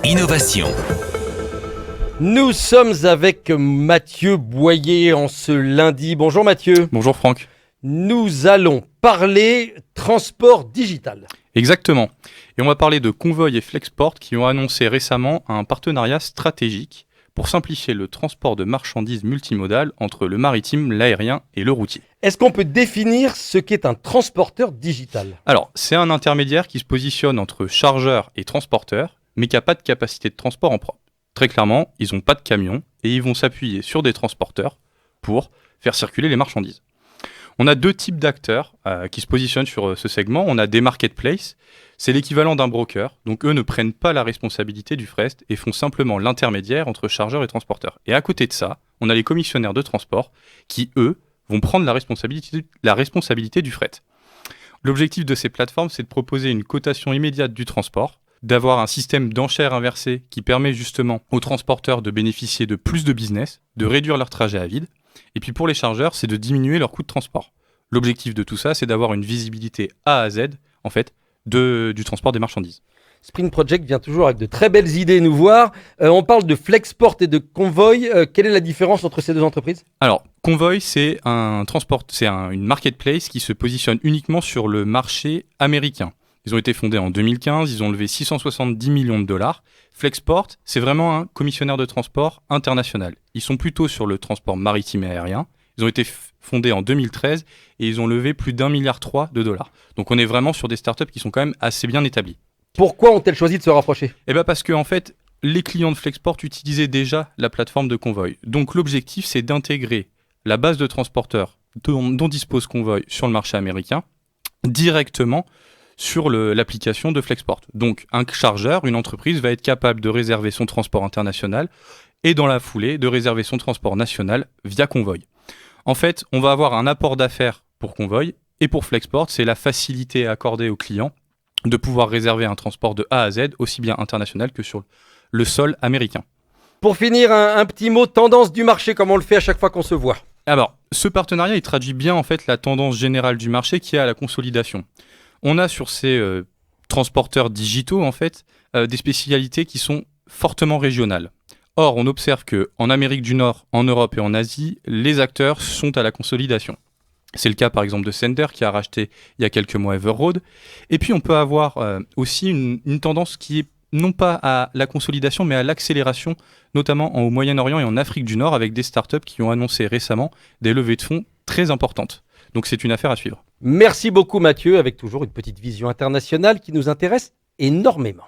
Innovation. Nous sommes avec Mathieu Boyer en ce lundi. Bonjour Mathieu. Bonjour Franck. Nous allons parler transport digital. Exactement. Et on va parler de Convoy et Flexport qui ont annoncé récemment un partenariat stratégique pour simplifier le transport de marchandises multimodales entre le maritime, l'aérien et le routier. Est-ce qu'on peut définir ce qu'est un transporteur digital ? Alors, c'est un intermédiaire qui se positionne entre chargeur et transporteur, mais qui n'a pas de capacité de transport en propre. Très clairement, ils n'ont pas de camion et ils vont s'appuyer sur des transporteurs pour faire circuler les marchandises. On a deux types d'acteurs qui se positionnent sur ce segment. On a des marketplaces, c'est l'équivalent d'un broker. Donc eux ne prennent pas la responsabilité du fret et font simplement l'intermédiaire entre chargeurs et transporteurs. Et à côté de ça, on a les commissionnaires de transport qui, eux, vont prendre la responsabilité du fret. L'objectif de ces plateformes, c'est de proposer une cotation immédiate du transport, d'avoir un système d'enchères inversées qui permet justement aux transporteurs de bénéficier de plus de business, de réduire leur trajet à vide. Et puis pour les chargeurs, c'est de diminuer leur coût de transport. L'objectif de tout ça, c'est d'avoir une visibilité A à Z, en fait, du transport des marchandises. Spring Project vient toujours avec de très belles idées nous voir. On parle de Flexport et de Convoy. Quelle est la différence entre ces deux entreprises ? Alors, Convoy, c'est une marketplace qui se positionne uniquement sur le marché américain. Ils ont été fondés en 2015, ils ont levé 670 millions de dollars. Flexport, c'est vraiment un commissionnaire de transport international. Ils sont plutôt sur le transport maritime et aérien. Ils ont été fondés en 2013 et ils ont levé plus d'1,3 milliard de dollars. Donc on est vraiment sur des startups qui sont quand même assez bien établies. Pourquoi ont-elles choisi de se rapprocher ? Eh bien parce que en fait, les clients de Flexport utilisaient déjà la plateforme de Convoy. Donc l'objectif, c'est d'intégrer la base de transporteurs dont dispose Convoy sur le marché américain directement sur l'application de Flexport. Donc un chargeur, une entreprise va être capable de réserver son transport international et dans la foulée de réserver son transport national via Convoy. En fait, on va avoir un apport d'affaires pour Convoy et pour Flexport, c'est la facilité accordée aux clients de pouvoir réserver un transport de A à Z, aussi bien international que sur le sol américain. Pour finir, un petit mot tendance du marché, comme on le fait à chaque fois qu'on se voit. Alors, ce partenariat, il traduit bien en fait la tendance générale du marché qui est à la consolidation. On a sur ces transporteurs digitaux, en fait, des spécialités qui sont fortement régionales. Or, on observe qu'en Amérique du Nord, en Europe et en Asie, les acteurs sont à la consolidation. C'est le cas, par exemple, de Sender, qui a racheté il y a quelques mois Everroad. Et puis, on peut avoir aussi une tendance qui est non pas à la consolidation, mais à l'accélération, notamment au Moyen-Orient et en Afrique du Nord, avec des startups qui ont annoncé récemment des levées de fonds très importantes. Donc, c'est une affaire à suivre. Merci beaucoup Mathieu, avec toujours une petite vision internationale qui nous intéresse énormément.